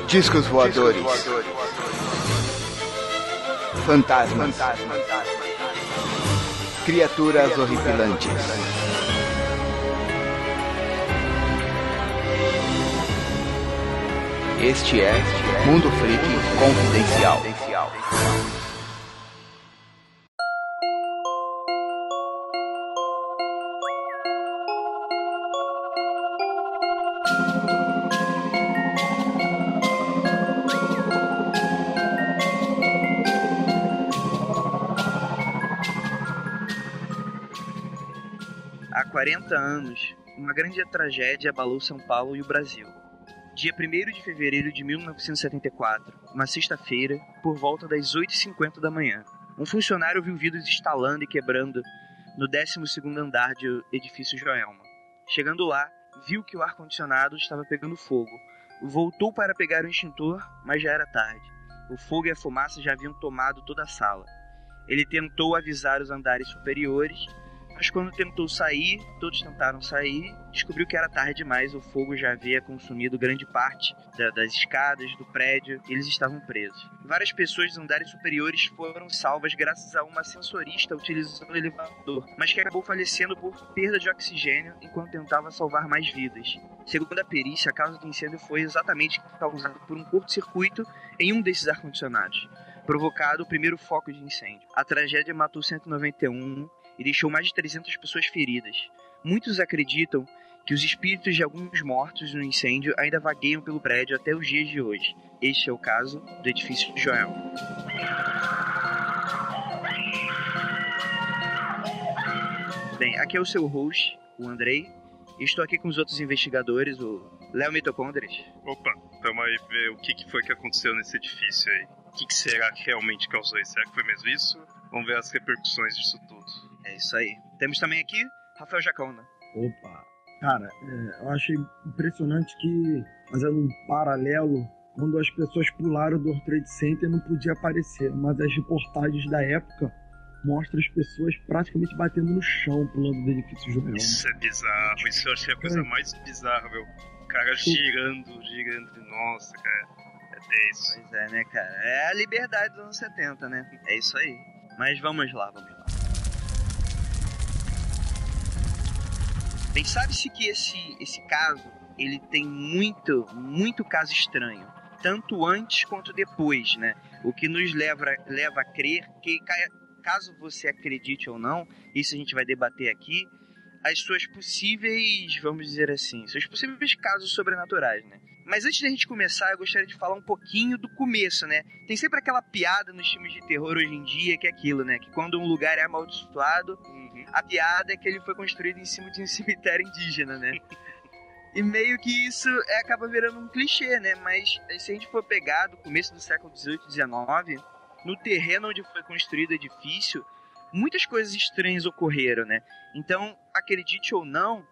Discos voadores. Fantasmas. Criaturas horripilantes. Este é Mundo Freak Confidencial. Há 40 anos, uma grande tragédia abalou São Paulo e o Brasil. Dia 1º de fevereiro de 1974, uma sexta-feira, por volta das 8h50 da manhã, um funcionário viu vidros estalando e quebrando no 12º andar do edifício Joelma. Chegando lá, viu que o ar-condicionado estava pegando fogo. Voltou para pegar o extintor, mas já era tarde. O fogo e a fumaça já haviam tomado toda a sala. Ele tentou avisar os andares superiores, mas quando tentou sair, todos tentaram sair, descobriu que era tarde demais, o fogo já havia consumido grande parte das escadas do prédio e eles estavam presos. Várias pessoas dos andares superiores foram salvas graças a uma ascensorista utilizando o elevador, mas que acabou falecendo por perda de oxigênio enquanto tentava salvar mais vidas. Segundo a perícia, a causa do incêndio foi exatamente causada por um curto-circuito em um desses ar-condicionados, provocado o primeiro foco de incêndio. A tragédia matou 191 e deixou mais de 300 pessoas feridas. Muitos acreditam que os espíritos de alguns mortos no incêndio ainda vagueiam pelo prédio até os dias de hoje. Este é o caso do edifício de Joelma. Bem, aqui é o seu host, o Andrei, e estou aqui com os outros investigadores, o Léo Mitocôndrias. Opa, vamos aí ver o que foi que aconteceu nesse edifício aí. O que será que realmente causou isso? Será que foi mesmo isso? Vamos ver as repercussões disso tudo. É isso aí. Temos também aqui Rafael Jacona. Opa, cara, eu achei impressionante que, fazendo um paralelo, quando as pessoas pularam do World Trade Center não podia aparecer, mas as reportagens da época mostram as pessoas praticamente batendo no chão, pulando do edifício Joelma. Isso é bizarro, isso eu achei a coisa mais bizarra, meu. O cara girando, nossa, cara, é tenso. Pois é, né, cara? É a liberdade dos anos 70, né? É isso aí. Mas vamos lá. Bem, sabe-se que esse caso, ele tem muito caso estranho, tanto antes quanto depois, né? O que nos leva a crer que, caso você acredite ou não, isso a gente vai debater aqui, as suas possíveis, vamos dizer assim, seus possíveis casos sobrenaturais, né? Mas antes da gente começar, eu gostaria de falar um pouquinho do começo, né? Tem sempre aquela piada nos filmes de terror hoje em dia, que é aquilo, né? Que quando um lugar é amaldiçoado, a piada é que ele foi construído em cima de um cemitério indígena, né? E meio que isso acaba virando um clichê, né? Mas se a gente for pegar do começo do século XVIII e XIX, no terreno onde foi construído o edifício, muitas coisas estranhas ocorreram, né? Então, acredite ou não,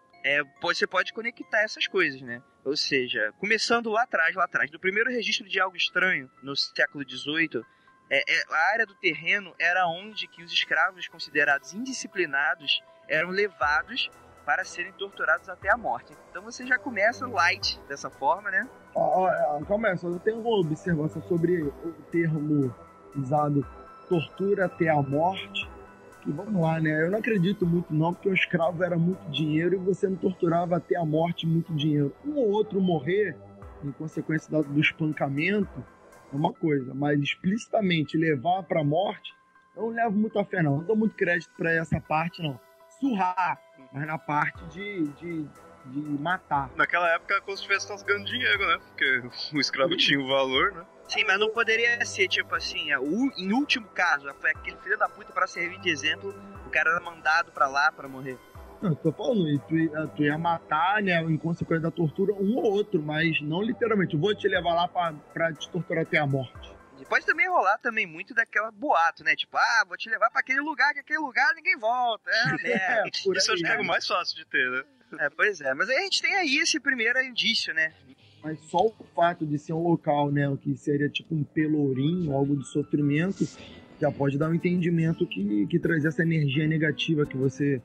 você pode conectar essas coisas, né? Ou seja, começando lá atrás, do primeiro registro de algo estranho no século XVIII, a área do terreno era onde que os escravos considerados indisciplinados eram levados para serem torturados até a morte. Então você já começa light dessa forma, né? Calma aí, eu tenho uma observação sobre o termo usado, tortura até a morte. E vamos lá, né? Eu não acredito muito não, porque o escravo era muito dinheiro e você não torturava até a morte muito dinheiro. Um ou outro morrer em consequência do espancamento é uma coisa, mas explicitamente levar pra morte, eu não levo muita fé não dou muito crédito pra essa parte não. Surrar, mas na parte de matar. Naquela época, como se estivesse rasgando dinheiro, né? Porque o escravo tinha o valor, né? Sim, mas não poderia ser, tipo assim, em último caso, foi aquele filho da puta pra servir de exemplo, o cara era mandado pra lá pra morrer. Não, eu tô falando, tu ia matar, né, em consequência da tortura, um ou outro, mas não literalmente, eu vou te levar lá pra te torturar até a morte. E pode também rolar também muito daquela boato, né, tipo, vou te levar pra aquele lugar, que aquele lugar ninguém volta, né? Isso eu acho que é o mais fácil de ter, né? Pois é, mas aí a gente tem aí esse primeiro indício, né? Mas só o fato de ser um local, né, que seria tipo um pelourinho, algo de sofrimento, já pode dar um entendimento que traz essa energia negativa que você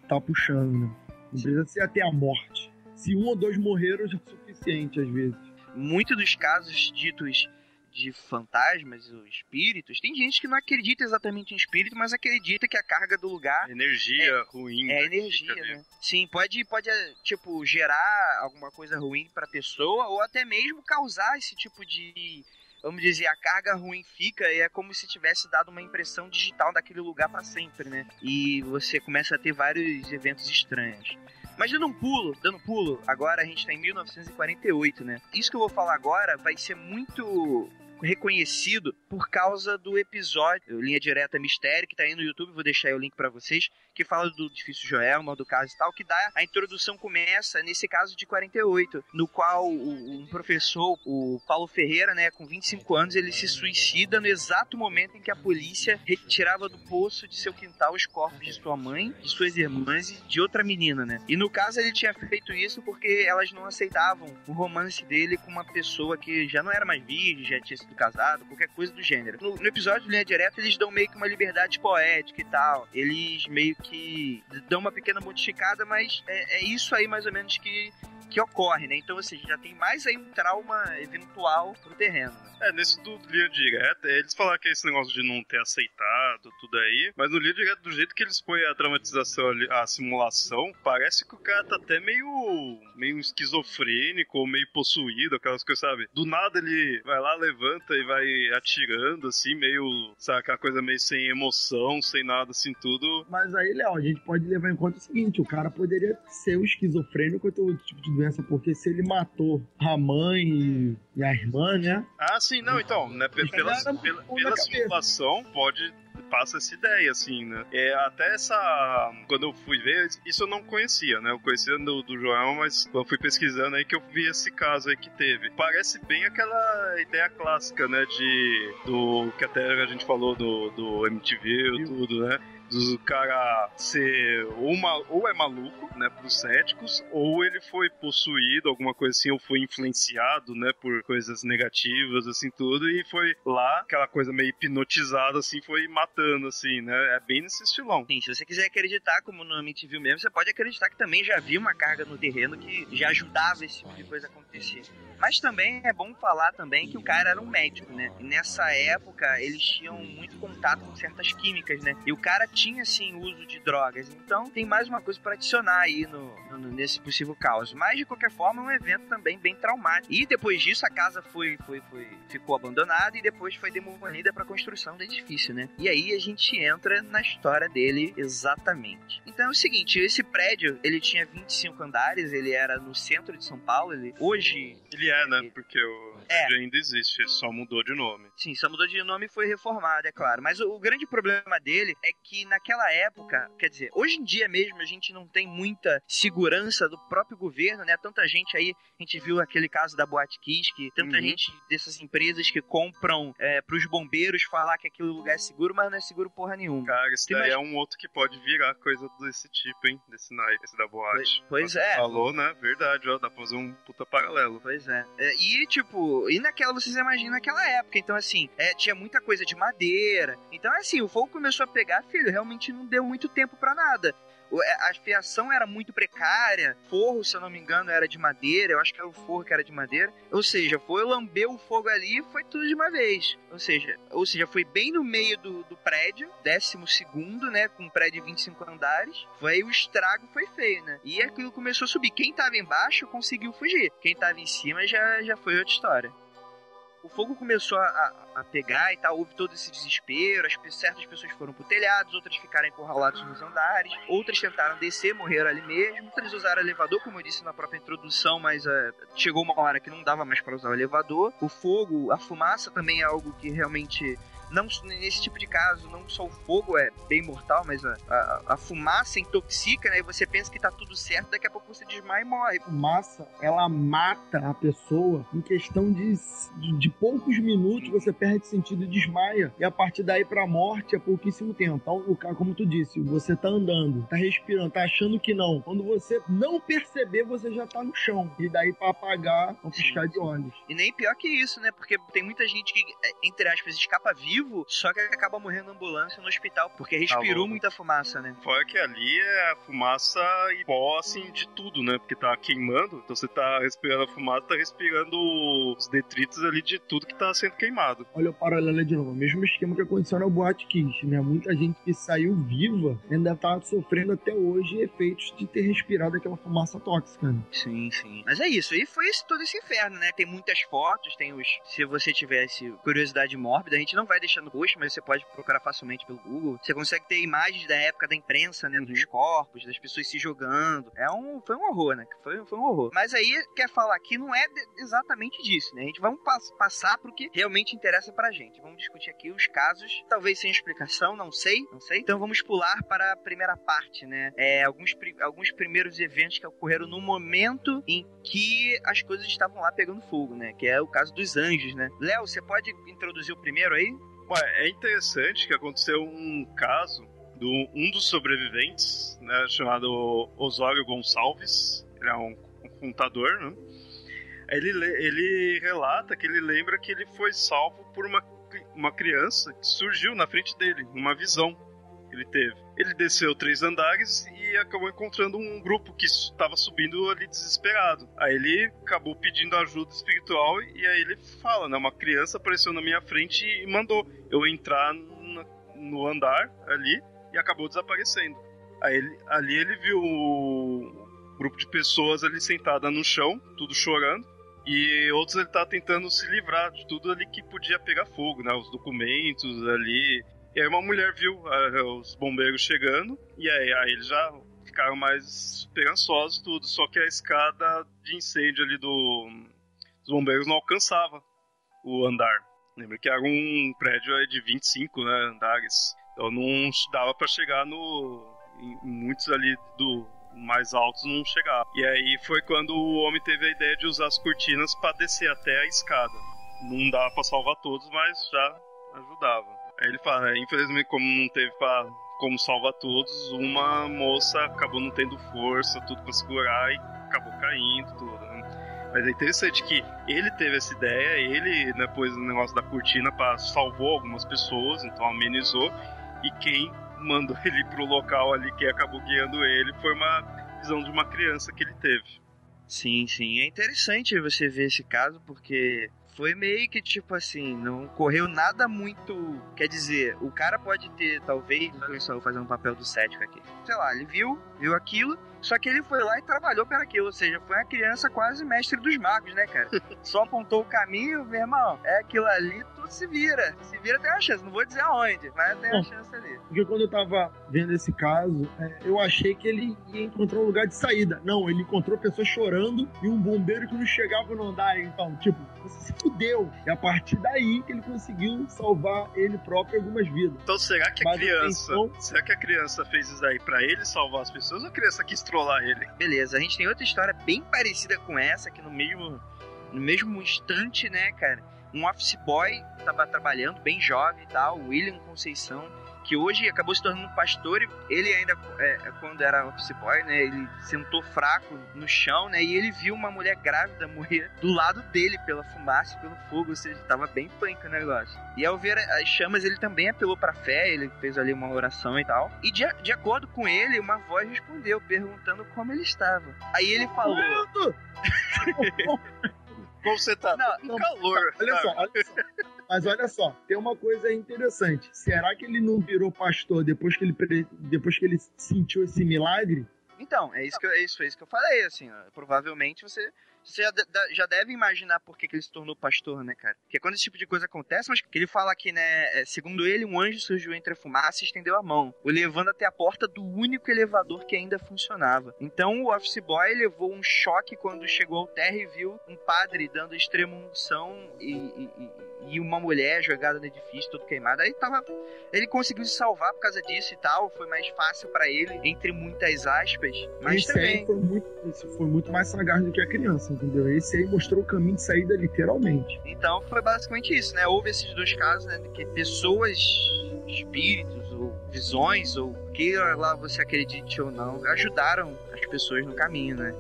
tá puxando, né? Não precisa ser até a morte. Se um ou dois morreram, já é suficiente, às vezes. Muitos dos casos ditos de fantasmas ou espíritos, tem gente que não acredita exatamente em espírito, mas acredita que a carga do lugar energia ruim. É energia, né? Sim, pode tipo gerar alguma coisa ruim para a pessoa ou até mesmo causar esse tipo de, vamos dizer, a carga ruim fica e é como se tivesse dado uma impressão digital daquele lugar para sempre, né? E você começa a ter vários eventos estranhos. Mas dando um pulo, agora a gente tá em 1948, né? Isso que eu vou falar agora vai ser muito reconhecido por causa do episódio Linha Direta Mistério, que tá aí no YouTube, vou deixar aí o link pra vocês, que fala do Edifício Joelma, do caso e tal, que dá, a introdução começa nesse caso de 48, no qual um professor, o Paulo Ferreira, né, com 25 anos, ele se suicida no exato momento em que a polícia retirava do poço de seu quintal os corpos de sua mãe, de suas irmãs e de outra menina, né? E no caso ele tinha feito isso porque elas não aceitavam o romance dele com uma pessoa que já não era mais virgem, já tinha sido casado, qualquer coisa do gênero. No episódio de Linha Direta, eles dão meio que uma liberdade poética e tal. Eles meio que dão uma pequena modificada, mas é isso aí mais ou menos que ocorre, né? Então, ou seja, já tem mais aí um trauma eventual pro terreno. Né? Nesse do Linha Direta, eles falaram que é esse negócio de não ter aceitado tudo aí, mas no Linha Direta, do jeito que eles põem a dramatização, a simulação, parece que o cara tá até meio esquizofrênico ou meio possuído, aquelas coisas, sabe? Do nada ele vai lá, levanta e vai atirando, assim, meio, sabe, aquela coisa meio sem emoção, sem nada, assim, tudo. Mas aí, Léo, a gente pode levar em conta o seguinte, o cara poderia ser um esquizofrênico ou outro tipo de doença, porque se ele matou a mãe e a irmã, né? Ah, sim, não, então, né, pela simulação passa essa ideia, assim, né? Até quando eu fui ver, isso eu não conhecia, né? Eu conhecia do Joel, mas quando eu fui pesquisando aí que eu vi esse caso aí que teve. Parece bem aquela ideia clássica, né? Do que até a gente falou do MTV e tudo, né? Do cara ser ou é maluco, né, pros céticos, ou ele foi possuído, alguma coisa assim, ou foi influenciado, né, por coisas negativas, assim, tudo, e foi lá, aquela coisa meio hipnotizada, assim, foi matando, assim, né, é bem nesse estilão. Sim, se você quiser acreditar, como no MTV mesmo, você pode acreditar que também já havia uma carga no terreno que já ajudava esse tipo de coisa a acontecer. Mas também é bom falar também que o cara era um médico, né, e nessa época eles tinham muito contato com certas químicas, né, e o cara tinha, sim, uso de drogas. Então, tem mais uma coisa para adicionar aí nesse possível caos. Mas, de qualquer forma, é um evento também bem traumático. E, depois disso, a casa ficou abandonada e depois foi demolida para a construção do edifício, né? E aí, a gente entra na história dele exatamente. Então, é o seguinte, esse prédio, ele tinha 25 andares, ele era no centro de São Paulo, hoje... né? Porque o prédio ainda existe, só mudou de nome. Sim, só mudou de nome e foi reformado, é claro. Mas o grande problema dele é que naquela época, quer dizer, hoje em dia mesmo a gente não tem muita segurança do próprio governo, né? Tanta gente aí, a gente viu aquele caso da Boate Kiss, que tanta gente dessas empresas que compram pros bombeiros falar que aquele lugar é seguro, mas não é seguro porra nenhuma. Cara, esse daí é um outro que pode virar coisa desse tipo, hein? Desse naipe, esse da Boate. Pois é. Falou, né? Verdade, ó, dá pra fazer um puta paralelo. Pois é. E naquela, vocês imaginam naquela época, então assim, tinha muita coisa de madeira, então assim, o fogo começou a pegar, filho, realmente não deu muito tempo pra nada. A fiação era muito precária, forro, se eu não me engano, era de madeira, eu acho que era o forro que era de madeira, ou seja, foi lamber o fogo ali e foi tudo de uma vez, ou seja, foi bem no meio do prédio, 12º, né, com um prédio de 25 andares, o estrago foi feio, né, e aquilo começou a subir, quem tava embaixo conseguiu fugir, quem tava em cima já foi outra história. O fogo começou a pegar e tal, houve todo esse desespero, certas pessoas foram pro telhado, outras ficaram encurraladas nos andares, outras tentaram descer, morreram ali mesmo, outras usaram elevador, como eu disse na própria introdução, mas chegou uma hora que não dava mais para usar o elevador. O fogo, a fumaça também é algo que realmente... Não, nesse tipo de caso, não só o fogo é bem mortal, mas a fumaça intoxica, né? E você pensa que tá tudo certo, daqui a pouco você desmaia e morre. A fumaça, ela mata a pessoa em questão de poucos minutos, você perde sentido e desmaia. E a partir daí pra morte é pouquíssimo tempo. Então, o cara, como tu disse, você tá andando, tá respirando, tá achando que não. Quando você não perceber, você já tá no chão. E daí pra apagar, vão piscar de olhos. E nem pior que isso, né? Porque tem muita gente que, entre aspas, escapa vivo, vivo, só que acaba morrendo na ambulância no hospital, porque respirou muita fumaça, né? Fora que ali é fumaça e pó, assim, de tudo, né? Porque tá queimando, então você tá respirando a fumaça, tá respirando os detritos ali de tudo que tá sendo queimado. Olha o paralelo de novo, o mesmo esquema que aconteceu na Boate Kiss, né? Muita gente que saiu viva ainda tá sofrendo até hoje efeitos de ter respirado aquela fumaça tóxica, né? Sim. Mas é isso, e foi todo esse inferno, né? Tem muitas fotos, tem os... Se você tivesse curiosidade mórbida, a gente não vai deixar no post, mas você pode procurar facilmente pelo Google. Você consegue ter imagens da época da imprensa, né? Dos corpos, das pessoas se jogando. Foi um horror, né? Foi um horror. Mas aí, quer falar aqui, não é exatamente disso, né? A gente vai passar pro que realmente interessa pra gente. Vamos discutir aqui os casos, talvez sem explicação, não sei. Então vamos pular para a primeira parte, né? Alguns primeiros eventos que ocorreram no momento em que as coisas estavam lá pegando fogo, né? Que é o caso dos anjos, né? Léo, você pode introduzir o primeiro aí? É interessante que aconteceu um caso um dos sobreviventes, né, chamado Osório Gonçalves. Ele é um contador, né? Ele relata que ele lembra que ele foi salvo por uma criança que surgiu na frente dele, uma visão que ele teve. Ele desceu 3 andares e acabou encontrando um grupo que estava subindo ali desesperado. Aí ele acabou pedindo ajuda espiritual e aí ele fala, né, uma criança apareceu na minha frente e mandou eu entrar no andar ali e acabou desaparecendo. Aí ali ele viu um grupo de pessoas ali sentada no chão, tudo chorando, e outros ele tá tentando se livrar de tudo ali que podia pegar fogo, né, os documentos ali. E aí uma mulher viu os bombeiros chegando, e aí eles já ficaram mais esperançosos, tudo. Só que a escada de incêndio ali dos bombeiros não alcançava o andar. Lembra que era um prédio de 25, né, andares. Então não dava para chegar em muitos ali mais altos, não chegava. E aí foi quando o homem teve a ideia de usar as cortinas para descer até a escada. Não dava para salvar todos, mas já ajudava. Aí ele fala, infelizmente, como não teve como salvar todos, uma moça acabou não tendo força, tudo pra segurar e acabou caindo, tudo, né? Mas é interessante que ele teve essa ideia, ele, né, pôs o negócio da cortina salvou algumas pessoas, então amenizou, e quem mandou ele pro local ali, que acabou guiando ele, foi uma visão de uma criança que ele teve. Sim, é interessante você ver esse caso, porque foi meio que tipo assim, não correu nada muito. Quer dizer, o cara pode ter, talvez, olha só, eu vou fazer um papel do cético aqui. Sei lá, ele viu aquilo, só que ele foi lá e trabalhou para aquilo, ou seja, foi uma criança quase mestre dos magos, né, cara? Só apontou o caminho, meu irmão, é aquilo ali, tu se vira, tem uma chance, não vou dizer aonde, mas tem uma chance ali. Porque quando eu tava vendo esse caso, eu achei que ele ia encontrar um lugar de saída. Não, ele encontrou pessoas chorando e um bombeiro que não chegava no andar, então, tipo, você se fudeu. E a partir daí que ele conseguiu salvar ele próprio algumas vidas. Então será que será que a criança fez isso aí pra ele salvar as pessoas ou a criança quis trollar ele? Beleza, a gente tem outra história bem parecida com essa, que no mesmo instante, né, cara, um office boy tava trabalhando, bem jovem e tal, William Conceição, que hoje acabou se tornando pastor, e ele ainda, quando era office boy, né, ele sentou fraco no chão, né, e ele viu uma mulher grávida morrer do lado dele pela fumaça, pelo fogo, ou seja, tava bem punk o negócio. E ao ver as chamas, ele também apelou pra fé, ele fez ali uma oração e tal, e de acordo com ele, uma voz respondeu, perguntando como ele estava. Aí ele falou... Como você tá? Não, calor. Olha só. Mas olha só, tem uma coisa interessante. Será que ele não virou pastor depois que ele sentiu esse milagre? Então, é isso que eu falei, assim, ó, provavelmente você já deve imaginar por que ele se tornou pastor, né, cara? Porque quando esse tipo de coisa acontece, mas que ele fala aqui, né, segundo ele, um anjo surgiu entre a fumaça e estendeu a mão, o levando até a porta do único elevador que ainda funcionava. Então o office boy levou um choque quando chegou ao térreo e viu um padre dando extrema unção e uma mulher jogada no edifício, todo queimado. Aí ele conseguiu se salvar por causa disso e tal, foi mais fácil pra ele, entre muitas aspas, mas esse também... Esse foi muito mais sagaz do que a criança, entendeu? Esse aí mostrou o caminho de saída literalmente. Então foi basicamente isso, né? Houve esses dois casos, né, de que pessoas, espíritos, ou visões, ou que lá você acredite ou não, ajudaram as pessoas no caminho, né?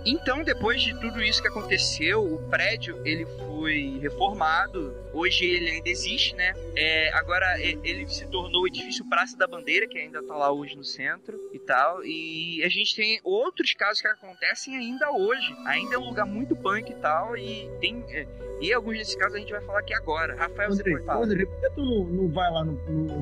Então, depois de tudo isso que aconteceu, o prédio, ele foi reformado. Hoje ele ainda existe, né? Agora ele se tornou o edifício Praça da Bandeira, que ainda tá lá hoje no centro e tal. E a gente tem outros casos que acontecem ainda hoje. Ainda é um lugar muito punk e tal. E alguns desses casos a gente vai falar aqui agora. Rafael, Andrei, você pode falar. Andrei, por que tu não vai lá no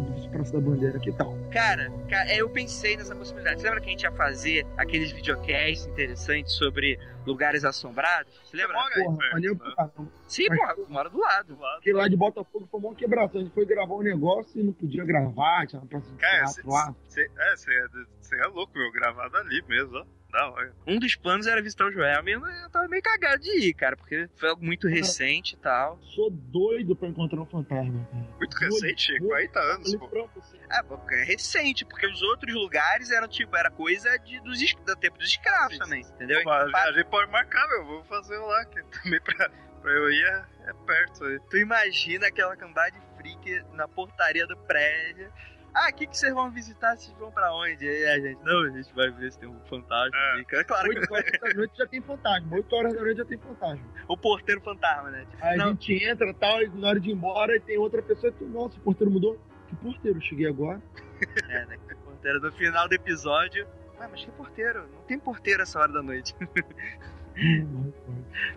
edifício Praça da Bandeira? Que tal? Cara, eu pensei nessa possibilidade. Você lembra que a gente ia fazer aqueles videocasts interessantes sobre lugares assombrados? Você lembra? Porra, maneiro pra caramba. Sim, porra, mora do lado. Porque lá de Botafogo foi uma quebração. A gente foi gravar um negócio e não podia gravar, tinha uma praça de teatro lá. Você é louco, meu, gravado ali mesmo, ó. Da hora. Um dos planos era visitar o Joel, mas eu tava meio cagado de ir, cara, porque foi algo muito recente e tal. Sou doido pra encontrar um fantasma, cara. Muito recente? 40 anos, pô. É recente, porque os outros lugares eram tipo, era coisa do tempo dos escravos também, entendeu? Mas a gente pode marcar, meu, vamos fazer lá, que também pra eu ir é perto aí. Tu imagina aquela cambada de freak na portaria do prédio. O que vocês vão visitar? Vocês vão pra onde? Aí a gente vai ver se tem um fantasma. É claro que 8 horas da noite já tem fantasma. 8 horas da noite já tem fantasma. O porteiro fantasma, né? Aí a gente entra e tal, e na hora de ir embora, e tem outra pessoa e tu, nossa, o porteiro mudou. Que porteiro? Cheguei agora. Né? Que porteiro no final do episódio. Mas que porteiro? Não tem porteiro essa hora da noite.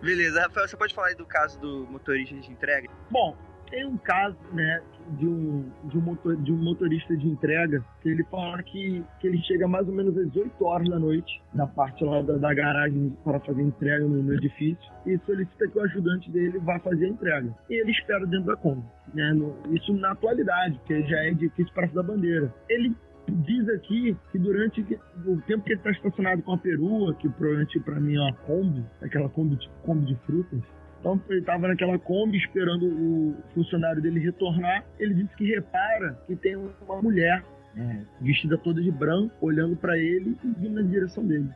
Beleza, Rafael, você pode falar aí do caso do motorista de entrega? Bom, tem um caso, né, de um motorista de entrega, que ele fala que ele chega mais ou menos às 8 horas da noite, na parte lá da garagem para fazer entrega no edifício, e solicita que o ajudante dele vá fazer a entrega. E ele espera dentro da Kombi, né, isso na atualidade, porque já é edifício Praça da Bandeira. Ele diz aqui que durante o tempo que ele está estacionado com a perua, que provavelmente para mim é uma Kombi, aquela Kombi de frutas, então ele estava naquela Kombi esperando o funcionário dele retornar. Ele disse que repara que tem uma mulher vestida toda de branco, olhando para ele e vindo na direção dele.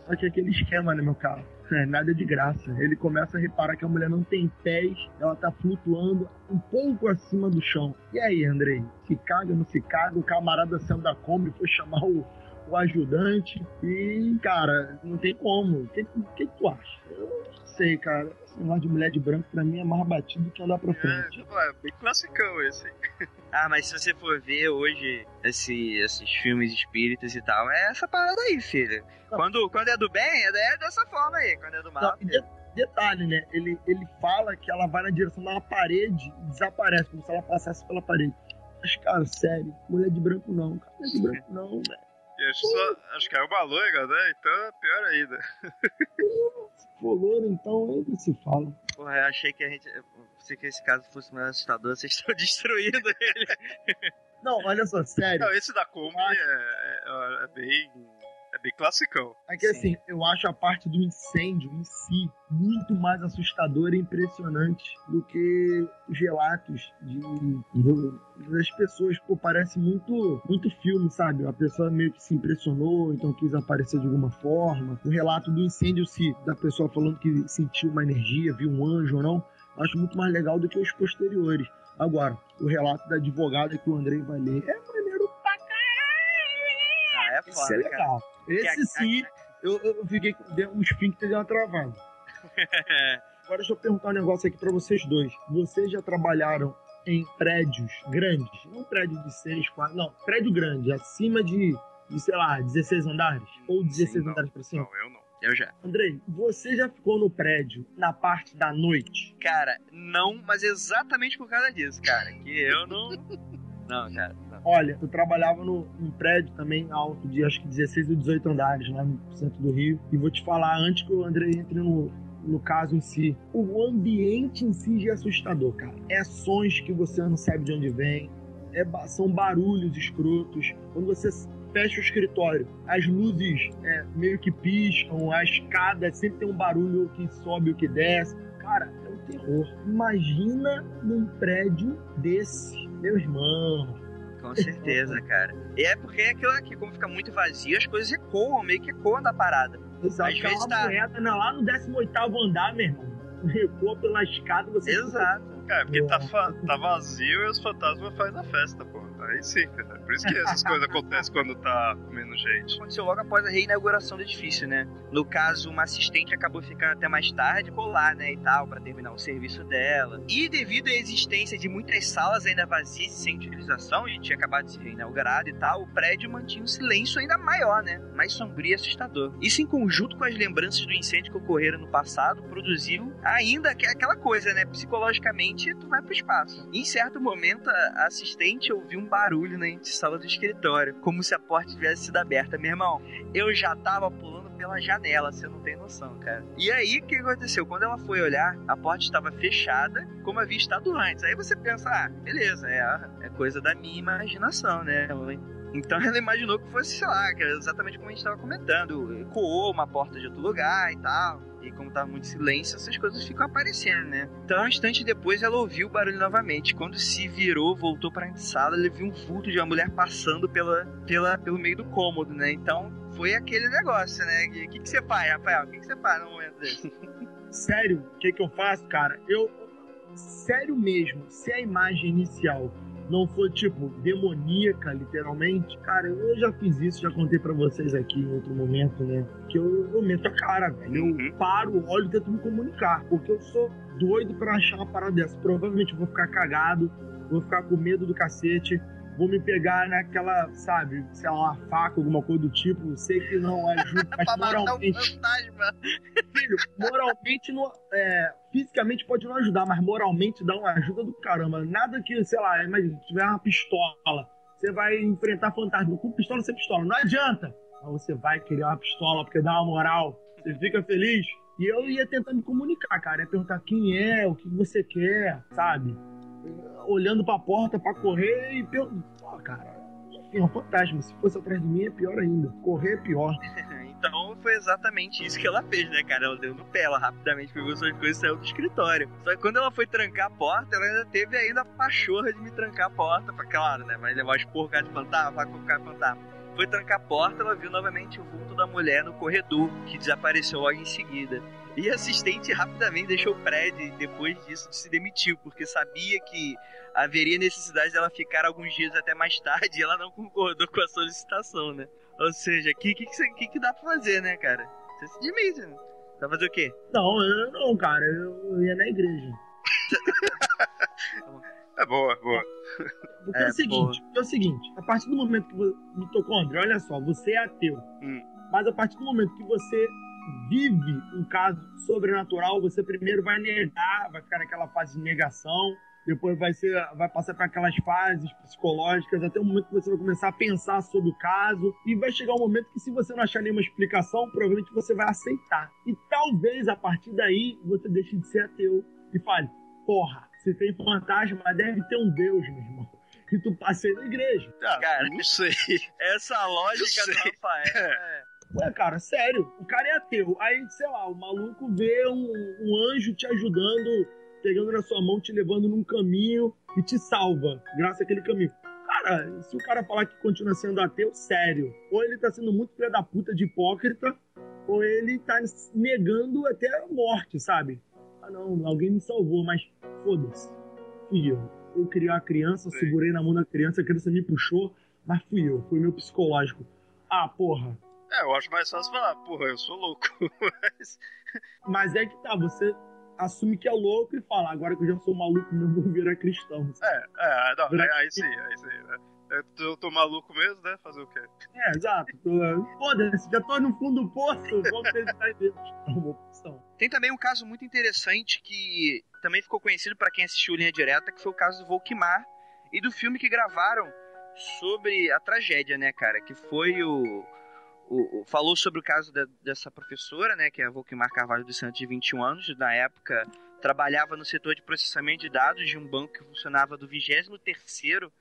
Só que aquele esquema, né, meu caro? Nada de graça. Ele começa a reparar que a mulher não tem pés, ela tá flutuando um pouco acima do chão. E aí, Andrei? Se caga, não se caga? O camarada saiu da Kombi, foi chamar o ajudante e, cara, não tem como. O que tu acha? Eu não sei, cara. Esse negócio de mulher de branco, pra mim, é mais batido que andar pra frente. É bem classicão esse. Mas se você for ver hoje esses filmes espíritas e tal, é essa parada aí, filho. Quando é do bem, é dessa forma aí. Quando é do mal... Detalhe, né? Ele fala que ela vai na direção de uma parede e desaparece, como se ela passasse pela parede. Mas, cara, sério, mulher de branco não, cara. Mulher de branco não, velho. Acho que é uma loira, né? Então é pior ainda. Se for loiro, então ainda se fala. Porra, eu achei que se esse caso fosse mais assustador, vocês estão destruindo ele. Não, olha só, sério. Não, esse da Kombi é bem classicão. É que assim, eu acho a parte do incêndio em si muito mais assustadora e impressionante do que os relatos das pessoas. Pô, parece muito filme, sabe? A pessoa meio que se impressionou, então quis aparecer de alguma forma. O relato do incêndio, da pessoa falando que sentiu uma energia, viu um anjo ou não, eu acho muito mais legal do que os posteriores. Agora, o relato da advogada que o Andrei vai ler é maneiro pra caralho! É foda, isso é legal. Cara. Esse sim, eu fiquei com um esfíncter de uma travada. Agora deixa eu perguntar um negócio aqui pra vocês dois. Vocês já trabalharam em prédios grandes? Não prédio de 6, 4, não. Prédio grande, acima de sei lá, 16 andares? Ou 16 andares pra cima? Não, eu não. Eu já. Andrei, você já ficou no prédio na parte da noite? Cara, não, mas exatamente por causa disso, cara. Que eu não... Não, cara, não. Olha, eu trabalhava num prédio também alto, de acho que 16 ou 18 andares, lá no centro do Rio. E vou te falar, antes que o Andrei entre no caso em si, o ambiente em si já é assustador, cara. É sons que você não sabe de onde vem, são barulhos escrotos. Quando você fecha o escritório, as luzes meio que piscam, a escada sempre tem um barulho que sobe ou que desce. Cara, é um terror. Imagina num prédio desse, meu irmão. Com certeza, cara. E é porque aquilo aqui, como fica muito vazio, as coisas ecoam, meio que ecoam da parada. Exato, às vezes tá moeda, lá no 18º andar, meu irmão. Recuou pela escada, você... Exato. Cara, porque tá vazio e os fantasmas fazem a festa, pô. aí sim, cara. Por isso que essas coisas acontecem quando tá com menos gente. Aconteceu logo após a reinauguração do edifício, né? No caso, uma assistente acabou ficando até mais tarde, ficou lá, né, e tal, pra terminar o serviço dela. E devido à existência de muitas salas ainda vazias e sem utilização, e tinha acabado de ser reinaugurado e tal, o prédio mantinha um silêncio ainda maior, né? Mais sombrio e assustador. Isso, em conjunto com as lembranças do incêndio que ocorreram no passado, produziu ainda aquela coisa, né? Psicologicamente, tu vai pro espaço. E, em certo momento, a assistente ouviu um barulho na sala do escritório, como se a porta tivesse sido aberta. Meu irmão, eu já tava pulando pela janela, você não tem noção, cara. E aí, o que aconteceu? Quando ela foi olhar, a porta estava fechada, como havia estado antes. Aí você pensa, beleza, é coisa da minha imaginação, né? Então ela imaginou que fosse, sei lá, que era exatamente como a gente estava comentando. Ecoou uma porta de outro lugar e tal. E como tava muito silêncio, essas coisas ficam aparecendo, né? Então, um instante depois, ela ouviu o barulho novamente. Quando se virou, voltou pra sala, ela viu um vulto de uma mulher passando pelo meio do cômodo, né? Então, foi aquele negócio, né? O que você faz, Rafael? O que você faz num momento desse? Sério, o que eu faço, cara? Sério mesmo, se a imagem inicial não for, tipo, demoníaca, literalmente, cara, eu já fiz isso, já contei pra vocês aqui em outro momento, né? Que eu meto a cara, velho. Eu paro, olho e tento me comunicar. Porque eu sou doido pra achar uma parada dessa. Provavelmente eu vou ficar cagado, vou ficar com medo do cacete, vou me pegar naquela, sabe, sei lá, uma faca, alguma coisa do tipo. Sei que não ajuda, mas moralmente... Filho, moralmente, fisicamente pode não ajudar, mas moralmente dá uma ajuda do caramba. Nada que, sei lá, imagina, se tiver uma pistola, você vai enfrentar fantasma. Com pistola, você pistola. Não adianta. Mas você vai querer uma pistola porque dá uma moral. Você fica feliz. E eu ia tentar me comunicar, cara. Ia perguntar quem é, o que você quer, sabe? Olhando pra porta pra correr e pô, cara, enfim, é um fantasma. Se fosse atrás de mim é pior ainda. Correr é pior. Então foi exatamente isso que ela fez, né, cara? Ela deu no pé, ela rapidamente pegou suas coisas e saiu do escritório. Só que quando ela foi trancar a porta, ela ainda teve a pachorra de me trancar a porta. Claro, né? Vai levar os porcos de fantasma, vai colocar fantasma. Foi trancar a porta, ela viu novamente o vulto da mulher no corredor, que desapareceu logo em seguida. E a assistente rapidamente deixou o prédio e depois disso se demitiu, porque sabia que haveria necessidade dela ficar alguns dias até mais tarde e ela não concordou com a solicitação, né? Ou seja, o que dá pra fazer, né, cara? Você se demite, né? Vai fazer o quê? Não, cara, eu ia na igreja. É boa. Porque é o seguinte, a partir do momento que você me tocou, André, olha só, você é ateu. Mas a partir do momento que você vive um caso sobrenatural, você primeiro vai negar, vai ficar naquela fase de negação, depois vai passar para aquelas fases psicológicas, até o momento que você vai começar a pensar sobre o caso, e vai chegar um momento que, se você não achar nenhuma explicação, provavelmente você vai aceitar. E talvez, a partir daí, você deixe de ser ateu e fale, porra, se tem fantasma, deve ter um Deus, meu irmão. E tu passei na igreja. Cara, não sei. Essa lógica do Rafael Ué, cara, sério, o cara é ateu. Aí, sei lá, o maluco vê um anjo te ajudando, pegando na sua mão, te levando num caminho e te salva, graças àquele caminho. Cara, se o cara falar que continua sendo ateu, sério, ou ele tá sendo muito filho da puta de hipócrita, ou ele tá negando até a morte, sabe? Ah, não, alguém me salvou, mas foda-se, fui eu. Eu criei uma criança, segurei na mão da criança, a criança me puxou, mas fui meu psicológico. Ah, porra. Eu acho mais fácil falar, porra, eu sou louco. Mas é que tá, você assume que é louco e fala, agora que eu já sou maluco mesmo, vou virar cristão. Aí sim, né? Eu tô maluco mesmo, né? Fazer o quê? Exato. Foda-se, já tô no fundo do poço, vamos tentar em Deus. É uma opção. Tem também um caso muito interessante que também ficou conhecido para quem assistiu Linha Direta, que foi o caso do Volkmar e do filme que gravaram sobre a tragédia, né, cara? Que foi falou sobre o caso dessa professora, né, que é a Volkmar Carvalho dos Santos, de 21 anos, na época trabalhava no setor de processamento de dados de um banco que funcionava do 23º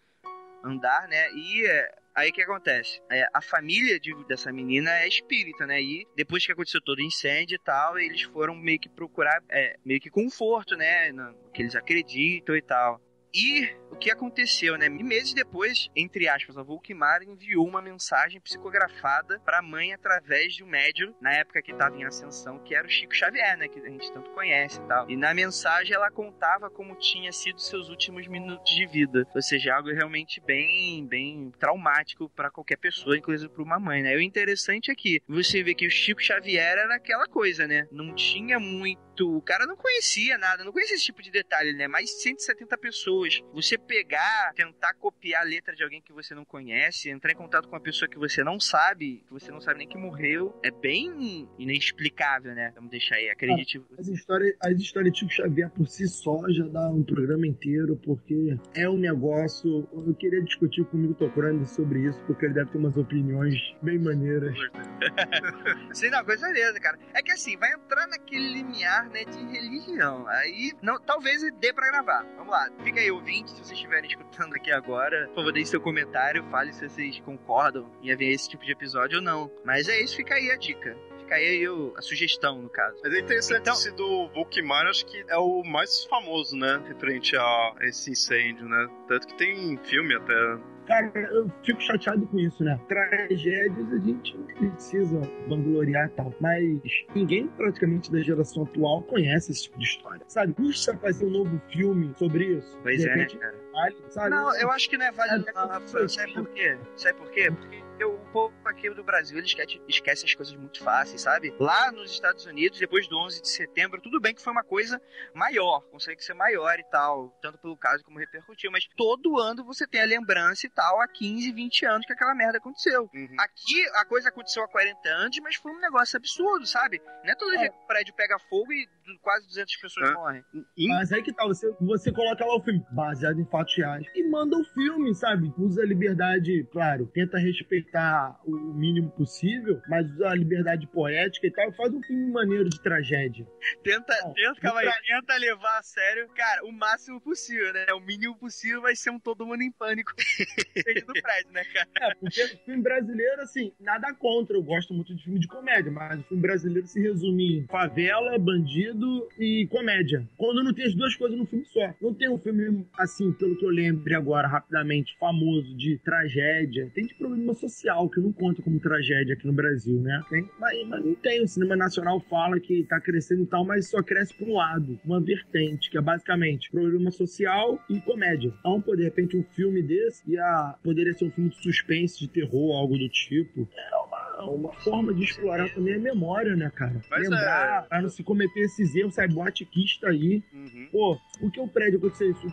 andar, né, e aí o que acontece? A família dessa menina é espírita, né, e depois que aconteceu todo o incêndio e tal, eles foram meio que procurar, meio que conforto, né, no que eles acreditam e tal. E o que aconteceu, né? E meses depois, entre aspas, a Volkmar enviou uma mensagem psicografada pra mãe através de um médium, na época que estava em ascensão, que era o Chico Xavier, né? Que a gente tanto conhece e tal. E na mensagem ela contava como tinha sido seus últimos minutos de vida. Ou seja, algo realmente bem traumático pra qualquer pessoa, inclusive pra uma mãe, né? E o interessante é que você vê que o Chico Xavier era aquela coisa, né? Não tinha muito... O cara não conhecia nada, não conhecia esse tipo de detalhe, né? Mais de 170 pessoas. Você pegar, tentar copiar a letra de alguém que você não conhece, entrar em contato com uma pessoa que você não sabe nem que morreu, é bem inexplicável, né? Vamos deixar aí, acredite. As histórias de Chico Xavier por si só já dá um programa inteiro, porque é um negócio... Eu queria discutir com o Milton Crane sobre isso, porque ele deve ter umas opiniões bem maneiras. Sim, não, coisa certeza, cara. É que assim, vai entrar naquele limiar, né, de religião. Aí, não, talvez dê pra gravar. Vamos lá, fica aí, ouvinte, se vocês estiverem escutando aqui agora, por favor, deixe seu comentário, fale se vocês concordam em haver esse tipo de episódio ou não. Mas é isso, fica aí a dica. Fica aí a sugestão, no caso. Mas é interessante então... esse do Volkmar, acho que é o mais famoso, né, referente a esse incêndio, né? Tanto que tem filme até... Cara, eu fico chateado com isso, né? Tragédias a gente não precisa vangloriar e tal. Mas ninguém praticamente da geração atual conhece esse tipo de história. Sabe? Custa fazer um novo filme sobre isso. Pois é, cara. Vale, sabe? Não, eu acho que não é válido, não, Rafael. Sabe por quê? Porque o povo aqui do Brasil, ele esquece as coisas muito fáceis, sabe? Lá nos Estados Unidos, depois do 11 de setembro, tudo bem que foi uma coisa maior, consegue ser maior e tal, tanto pelo caso como repercutiu, mas todo ano você tem a lembrança e tal, há 15, 20 anos que aquela merda aconteceu. Uhum. Aqui, a coisa aconteceu há 40 anos, mas foi um negócio absurdo, sabe? Não é todo dia que o prédio pega fogo e quase 200 pessoas morrem. Mas aí que tá, você coloca lá o filme, baseado em fatos reais, e manda o filme, sabe? Usa a liberdade, claro, tenta respeitar o mínimo possível, mas usa a liberdade poética e tal, faz um filme maneiro de tragédia. Tenta levar a sério, cara, o máximo possível, né? O mínimo possível vai ser um Todo Mundo em Pânico do prédio, né, cara? Porque o filme brasileiro, assim, nada contra, eu gosto muito de filme de comédia, mas o filme brasileiro se resume em favela, bandido e comédia. Quando não tem as duas coisas no filme só. Não tem um filme, assim, pelo que eu lembre agora, rapidamente, famoso de tragédia. Tem de problema social, que não conta como tragédia aqui no Brasil, né? Mas não tem. O cinema nacional fala que tá crescendo e tal, mas só cresce por um lado, uma vertente, que é basicamente problema social e comédia. Então, de repente, um filme desse poderia ser um filme de suspense, de terror, algo do tipo. Uma forma de explorar também a memória, né, cara? Mas lembrar, pra não se cometer esses erros, sai botequista aí. Uhum. Pô, por que o prédio aconteceu isso?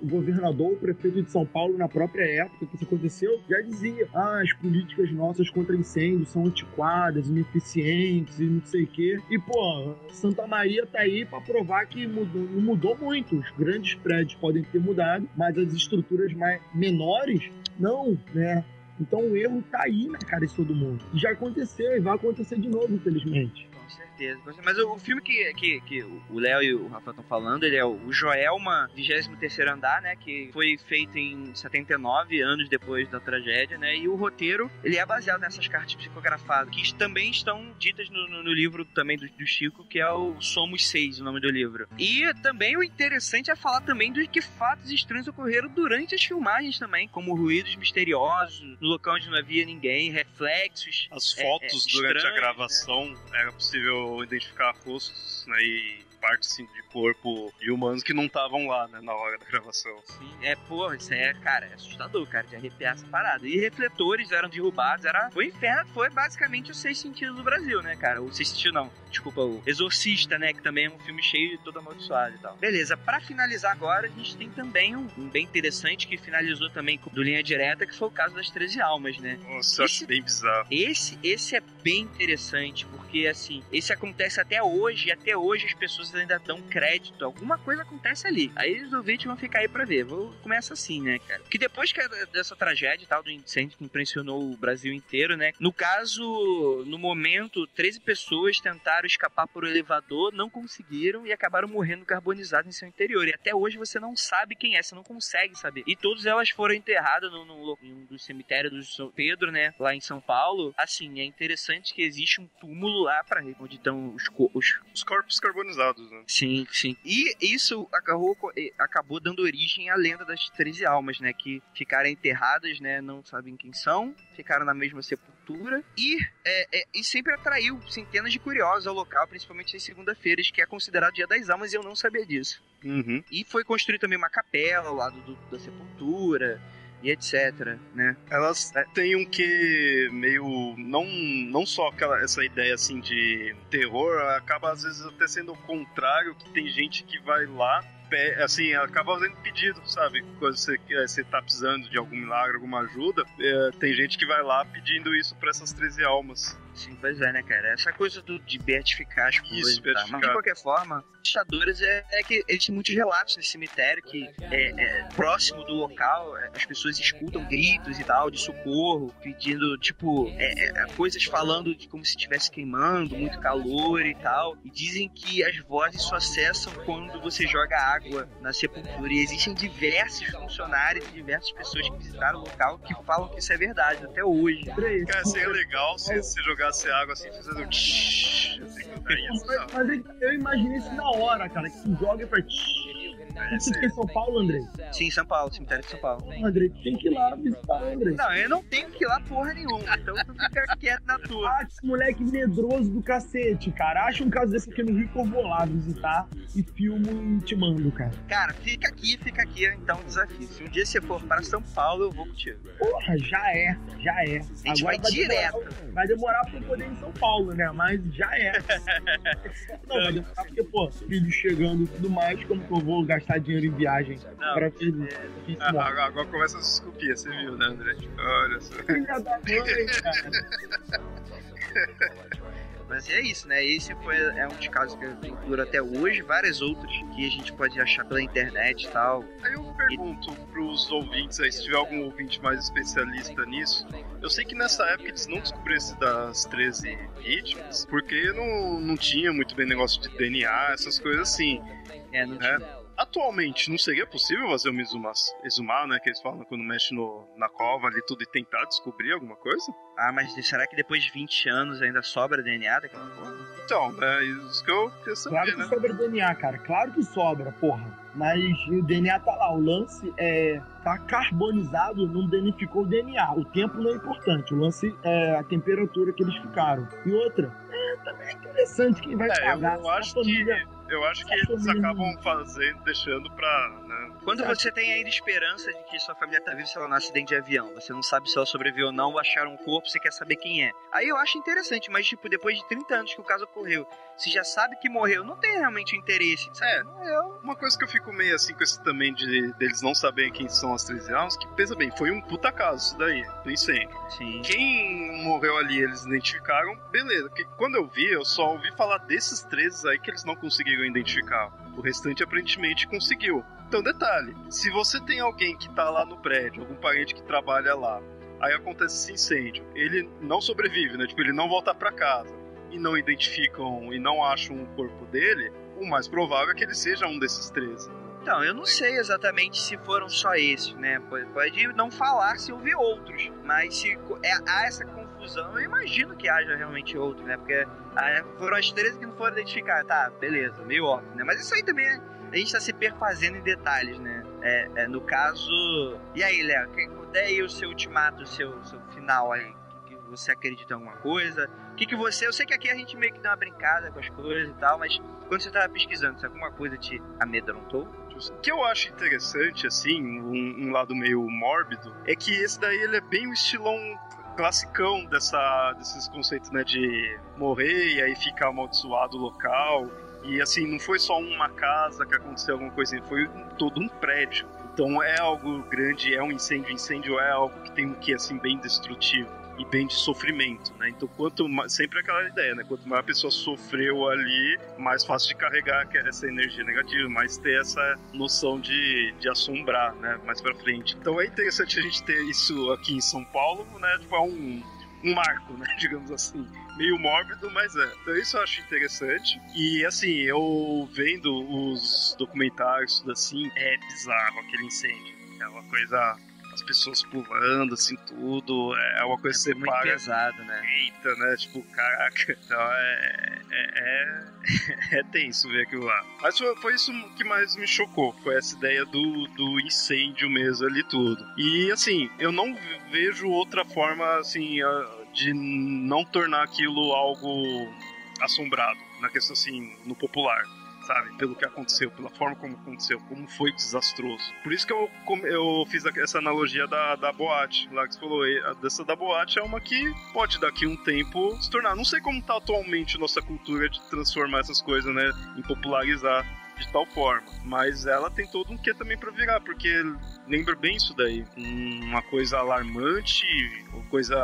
O governador, o prefeito de São Paulo, na própria época que isso aconteceu, já dizia, as políticas nossas contra incêndios são antiquadas, ineficientes e não sei o quê. E, pô, Santa Maria tá aí pra provar que não mudou muito. Os grandes prédios podem ter mudado, mas as estruturas menores, não, né? Então o erro tá aí na cara de todo mundo. E já aconteceu e vai acontecer de novo, infelizmente. Com certeza. Mas o filme que o Léo e o Rafa estão falando, ele é o Joelma, 23º Andar, né? Que foi feito em 79, anos depois da tragédia, né? E o roteiro, ele é baseado nessas cartas psicografadas, que também estão ditas no livro também do Chico, que é o Somos 6, o nome do livro. E também o interessante é falar também dos que fatos estranhos ocorreram durante as filmagens também, como ruídos misteriosos, no local onde não havia ninguém, reflexos. As fotos durante a gravação, né? Era possível identificar rostos, né, e partes assim, de corpo de humanos que não estavam lá, né, na hora da gravação. Sim, isso é, cara, é assustador, cara, de arrepiar essa parada. E refletores eram derrubados, foi inferno, foi basicamente o Sexto Sentido do Brasil, né, cara? O Sexto Sentido não, desculpa, o Exorcista, né, que também é um filme cheio de todo amaldiçoado e tal. Beleza, pra finalizar agora, a gente tem também um bem interessante que finalizou também do Linha Direta, que foi o caso das 13 Almas, né? Nossa, eu acho bem bizarro. Esse é bem interessante, porque, assim, esse acontece até hoje, e até hoje as pessoas ainda dão crédito, alguma coisa acontece ali. Aí os ouvintes vão ficar aí pra ver. Começa assim, né, cara? Que depois dessa tragédia e tal, do incêndio que impressionou o Brasil inteiro, né? No caso, no momento, 13 pessoas tentaram escapar por elevador, não conseguiram e acabaram morrendo carbonizadas em seu interior. E até hoje você não sabe quem é, você não consegue saber. E todas elas foram enterradas em um dos cemitérios do São Pedro, né? Lá em São Paulo. Assim, é interessante que existe um túmulo lá onde estão os corpos carbonizados. todos, né? Sim, sim. E isso acabou dando origem à lenda das 13 almas, né? Que ficaram enterradas, né? Não sabem quem são, ficaram na mesma sepultura e sempre atraiu centenas de curiosos ao local, principalmente nas segunda-feiras, que é considerado Dia das Almas, e eu não sabia disso. Uhum. E foi construída também uma capela ao lado da sepultura e etc, né? Elas têm um que meio, não só essa ideia assim de terror, acaba às vezes até sendo o contrário, que tem gente que vai lá, assim, acaba fazendo pedido, sabe? Quando você tá precisando de algum milagre, alguma ajuda, tem gente que vai lá pedindo isso pra essas 13 almas. Sim, pois é, né, cara? Essa coisa de beatificar as coisas. Isso, beatificar. Mas, de qualquer forma, assustadores é que existem muitos relatos nesse cemitério que próximo do local, as pessoas escutam gritos e tal, de socorro, pedindo, tipo, coisas falando de como se estivesse queimando, muito calor e tal. E dizem que as vozes só cessam quando você joga água na sepultura. E existem diversos funcionários e diversas pessoas que visitaram o local que falam que isso é verdade, até hoje. Cara, seria legal se você jogasse água assim, fazendo mas eu imaginei isso na hora, cara, que tu joga e faz. Você fica em São Paulo, Andrei? Sim, São Paulo, cemitério de São Paulo. Andrei, tu tem que ir lá visitar, Andrei. Não, eu não tenho que ir lá porra nenhuma, então tu fica quieto na tua. Ah, que moleque medroso do cacete, cara. Acha um caso desse aqui no Rio que eu vou lá visitar e filmo e te mando, cara. Cara, fica aqui, então o desafio. Se um dia você for para São Paulo, eu vou contigo. Porra, já é. A gente vai direto. Vai demorar pra eu poder ir em São Paulo, né? Mas já é. Não, vai demorar porque, pô, filho chegando e tudo mais, como que eu vou gastar dinheiro em viagem pra filho? Agora começa as desculpinhas, você viu, né, André? Olha só. Filha da mãe, cara. Mas é isso, né? Esse é um dos casos que eu procuro até hoje, vários outros que a gente pode achar pela internet e tal. Aí eu pergunto pros ouvintes aí, se tiver algum ouvinte mais especialista nisso, eu sei que nessa época eles não descobriram esse das 13 vítimas, porque não tinha muito bem negócio de DNA, essas coisas assim. Não tinha. Atualmente, não seria possível fazer uma exumar, né, que eles falam quando mexe na cova ali tudo e tentar descobrir alguma coisa? Ah, mas será que depois de 20 anos ainda sobra DNA daquela porra? Então, é isso que eu queria saber, claro que sobra DNA, cara. Claro que sobra, porra. Mas o DNA tá lá. O lance tá carbonizado, não danificou o DNA. O tempo não é importante. O lance é a temperatura que eles ficaram. E outra, também é interessante quem vai pagar. Eu acho que eles acabam deixando pra... Né? Quando você tem ainda esperança de que sua família tá viva, sei lá, num acidente de avião, você não sabe se ela sobreviveu ou não, acharam um corpo, você quer saber quem é. Aí eu acho interessante, mas tipo, depois de 30 anos que o caso ocorreu, você já sabe que morreu, não tem realmente interesse, sabe? Uma coisa que eu fico meio assim com esse também deles não saberem quem são as 13 almas, que pensa bem, foi um puta caso isso daí, do incêndio. Sim. Quem morreu ali, eles identificaram, beleza, porque quando eu vi, eu só ouvi falar desses 13 aí que eles não conseguiram identificar. O restante aparentemente conseguiu. Então, detalhe, se você tem alguém que tá lá no prédio, algum parente que trabalha lá, aí acontece esse incêndio, ele não sobrevive, né? Tipo, ele não volta pra casa e não identificam e não acham o corpo dele, o mais provável é que ele seja um desses 13. Então, eu não sei exatamente se foram só esses, né? Pode não falar se houve outros, mas se há essa confusão, eu imagino que haja realmente outros, né? Porque foram as 13 que não foram identificadas. Tá, beleza, meio óbvio, né? Mas isso aí também a gente tá se perfazendo em detalhes, né? No caso... E aí, Léo, dê aí o seu ultimato, o seu final aí. Que você acredita em alguma coisa? Que você... Eu sei que aqui a gente meio que dá uma brincada com as coisas e tal, mas quando você tava pesquisando, se alguma coisa te amedrontou? O que eu acho interessante, assim, um lado meio mórbido, é que esse daí ele é bem o estilão classicão desses conceitos, né, de morrer e aí ficar amaldiçoado o local. E assim, não foi só uma casa que aconteceu alguma coisa, foi todo um prédio. Então é algo grande, é um incêndio. Incêndio é algo que tem um quê, assim, bem destrutivo e bem de sofrimento, né? Então, sempre aquela ideia, né? Quanto mais a pessoa sofreu ali, mais fácil de carregar essa energia negativa, mais ter essa noção de assombrar, né? Mais pra frente. Então é interessante a gente ter isso aqui em São Paulo, né? Tipo, é um marco, né? Digamos assim. Meio mórbido, mas é. Então isso eu acho interessante. E assim, eu vendo os documentários, tudo assim, é bizarro aquele incêndio. É uma coisa as pessoas pulando, assim, tudo. É uma coisa que você muito paga. pesado, né? Eita, né? Tipo, caraca. Então é tenso ver aquilo lá. Mas foi isso que mais me chocou. Foi essa ideia do incêndio mesmo ali tudo. E assim, eu não vejo outra forma, assim, de não tornar aquilo algo assombrado. Na questão, assim, no popular. Sabe, pelo que aconteceu, pela forma como aconteceu, como foi desastroso. Por isso que eu fiz essa analogia da boate, lá que você falou, dessa da boate é uma que pode daqui um tempo se tornar. Não sei como tá atualmente nossa cultura de transformar essas coisas, né, em popularizar de tal forma, mas ela tem todo um quê também pra virar, porque lembra bem isso daí, uma coisa alarmante, uma coisa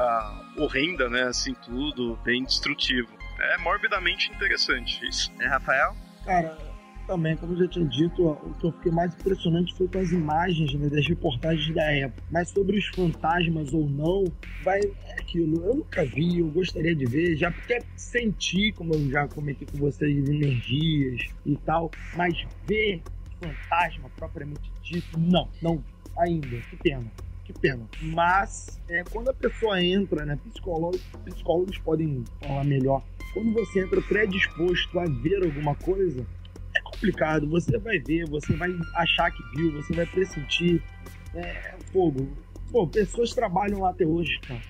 horrenda, né, assim, tudo, bem destrutivo. É morbidamente interessante isso. Rafael? Cara, também, como eu já tinha dito, o que eu fiquei mais impressionante foi com as imagens, né, das reportagens da época. Mas sobre os fantasmas ou não, é aquilo. Eu nunca vi, eu gostaria de ver, já até senti, como eu já comentei com vocês, energias e tal, mas ver fantasma propriamente dito, não ainda, que pena. Mas, quando a pessoa entra, né, psicólogos podem falar melhor, quando você entra predisposto a ver alguma coisa, é complicado. Você vai ver, você vai achar que viu, você vai pressentir. Fogo. Pô, pessoas trabalham lá até hoje, cara.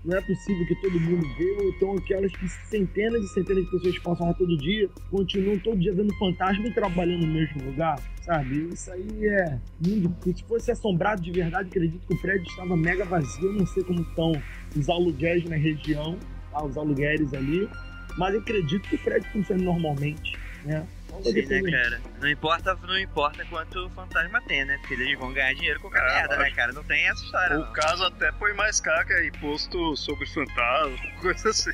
Não é possível que todo mundo vê, ou então aquelas que centenas e centenas de pessoas passam lá todo dia, continuam todo dia vendo fantasma e trabalhando no mesmo lugar, sabe? Isso aí é muito difícil. Se fosse assombrado de verdade, acredito que o prédio estava mega vazio. Eu não sei como estão os aluguéis na região, os aluguéis ali, mas eu acredito que o prédio funciona normalmente, né? Sim, né, cara? Não importa quanto o fantasma tem, né? Porque eles vão ganhar dinheiro com qualquer merda, né, cara? Não tem essa história. O caso até põe mais caro que é imposto sobre fantasma, coisa assim.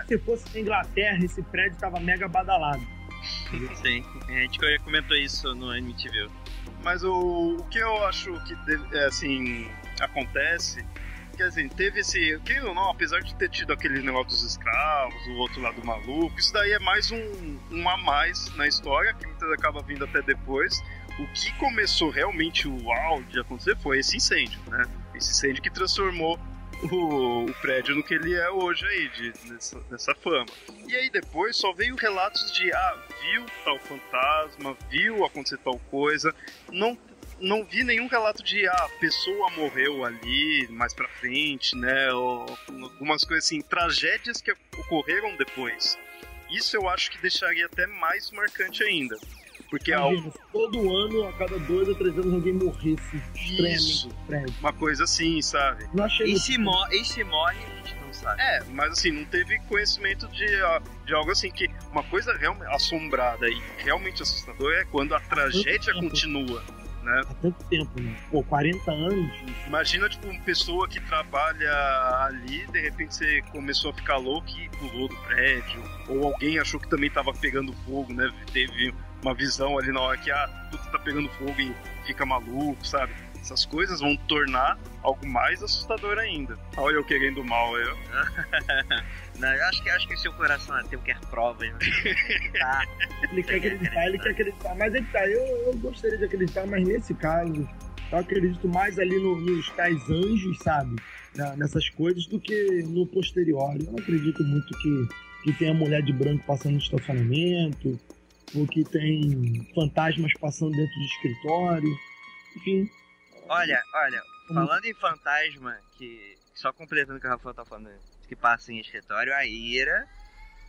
Se fosse na Inglaterra, esse prédio tava mega badalado. Sim, a gente comentou isso no MTV. Mas o que eu acho que, assim, acontece... Quer dizer, teve esse... Que não, apesar de ter tido aquele negócio dos escravos, o outro lado maluco, isso daí é mais um a mais na história, que muitas acaba vindo até depois. O que começou realmente o auge de acontecer foi esse incêndio, né? Esse incêndio que transformou o prédio no que ele é hoje aí, nessa fama. E aí depois só veio relatos de, viu tal fantasma, viu acontecer tal coisa, não vi nenhum relato de a pessoa morreu ali mais pra frente, né? Ou algumas coisas assim, tragédias que ocorreram depois. Isso eu acho que deixaria até mais marcante ainda. Porque todo ano, a cada 2 ou 3 anos, alguém morresse. Isso, uma coisa assim, sabe? E se morre, a gente não sabe. Mas assim, não teve conhecimento de algo assim, que uma coisa realmente assombrada e realmente assustadora é quando a tragédia continua. Né? Há tanto tempo, né? 40 anos. Imagina, tipo, uma pessoa que trabalha ali, de repente você começou a ficar louco e pulou do prédio, ou alguém achou que também tava pegando fogo, né? Teve uma visão ali na hora que tudo tá pegando fogo e fica maluco, sabe? Essas coisas vão tornar algo mais assustador ainda. Olha eu querendo mal, eu. Não, eu acho que o seu coração até quer provas. Tá. Ele quer acreditar. Mas é que tá, eu gostaria de acreditar, mas nesse caso, eu acredito mais ali nos tais anjos, sabe? Nessas coisas, do que no posterior. Eu não acredito muito que tem a mulher de branco passando no estacionamento, ou que tem fantasmas passando dentro do escritório. Enfim. Olha, falando em fantasma, que só completando o que o Rafael tá falando, que passa em escritório, a Ira,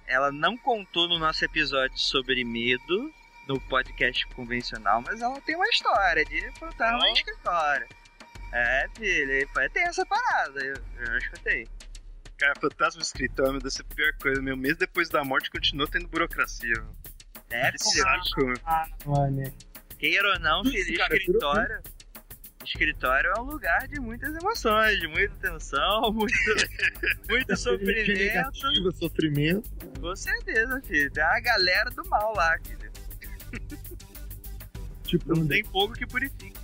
ela não contou no nosso episódio sobre medo, no podcast convencional, mas ela tem uma história de fantasma em escritório. Filho, tem essa parada, eu escutei. Cara, fantasma em escritório deve ser a pior coisa, meu. Mesmo depois da morte continua tendo burocracia. Filho. Mano. Queira ou não, filho, escritório é um lugar de muitas emoções, de muita tensão, muito sofrimento. Com certeza, filho. Tem a galera do mal lá, filho. Tipo, não tem fogo que purifique.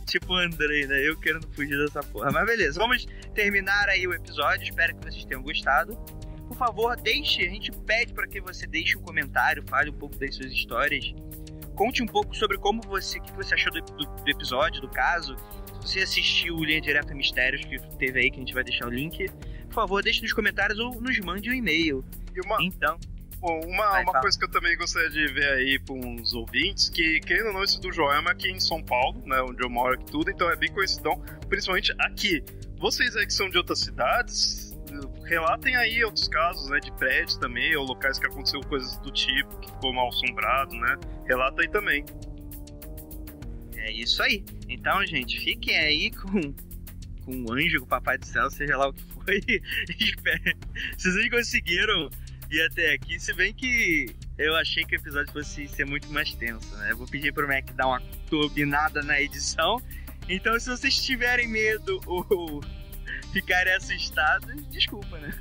Tipo o Andrei, né? Eu querendo fugir dessa porra. Mas beleza, vamos terminar aí o episódio. Espero que vocês tenham gostado. Por favor, a gente pede para que você deixe um comentário, fale um pouco das suas histórias. conte um pouco sobre o que você achou do episódio, do caso. Se você assistiu o Linha Direta Mistérios, que teve aí, que a gente vai deixar o link, por favor, deixe nos comentários ou nos mande um e-mail. Então... Bom, uma coisa que eu também gostaria de ver aí com os ouvintes, que querendo ou não, esse do Joelma aqui em São Paulo, né, onde eu moro aqui tudo, então é bem conhecidão, principalmente aqui. Vocês aí que são de outras cidades, relatem aí outros casos, né, de prédios também, ou locais que aconteceu coisas do tipo, que ficou mal assombrado, né, relata aí também. É isso aí. Então, gente, fiquem aí com o anjo, com o papai do céu, seja lá o que foi. Se vocês conseguiram ir até aqui, se bem que eu achei que o episódio fosse ser muito mais tenso, né? Eu vou pedir pro Mac dar uma turbinada na edição. Então, se vocês tiverem medo ou ficarem assustados, desculpa, né?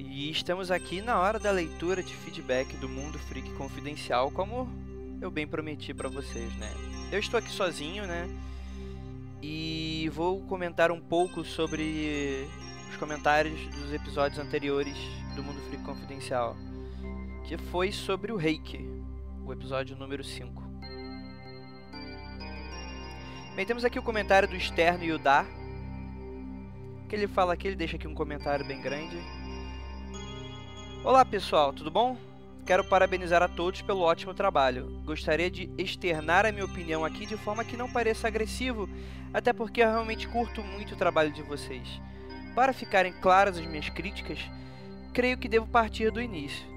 E estamos aqui na hora da leitura de feedback do Mundo Freak Confidencial, como eu bem prometi pra vocês, né? Eu estou aqui sozinho, né? E vou comentar um pouco sobre os comentários dos episódios anteriores do Mundo Freak Confidencial, que foi sobre o Reiki, o episódio número 5. Bem, temos aqui o comentário do Externo Yudá, que ele fala aqui, ele deixa aqui um comentário bem grande. Olá pessoal, tudo bom? Quero parabenizar a todos pelo ótimo trabalho. Gostaria de externar a minha opinião aqui de forma que não pareça agressivo, até porque eu realmente curto muito o trabalho de vocês. Para ficarem claras as minhas críticas, creio que devo partir do início.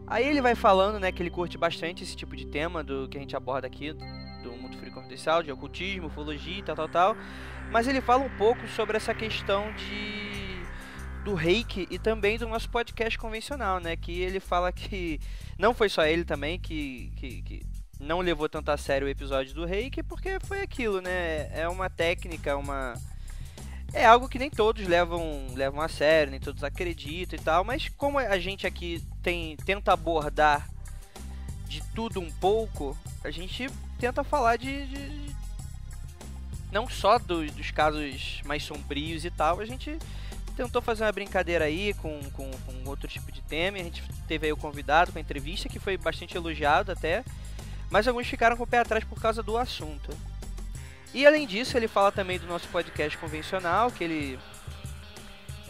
Aí ele vai falando, né, que ele curte bastante esse tipo de tema do que a gente aborda aqui, do Mundo Freak Confidencial, de ocultismo, ufologia e tal. Mas ele fala um pouco sobre essa questão do Reiki e também do nosso podcast convencional, né? Que ele fala que não foi só ele também que não levou tanto a sério o episódio do Reiki, porque foi aquilo, né? É uma técnica, é algo que nem todos levam a sério, nem todos acreditam e tal, mas como a gente aqui tenta abordar de tudo um pouco, a gente tenta falar de não só dos casos mais sombrios e tal, a gente tentou fazer uma brincadeira aí com outro tipo de tema. A gente teve aí o convidado com a entrevista, que foi bastante elogiado até, mas alguns ficaram com o pé atrás por causa do assunto. E além disso, ele fala também do nosso podcast convencional, que ele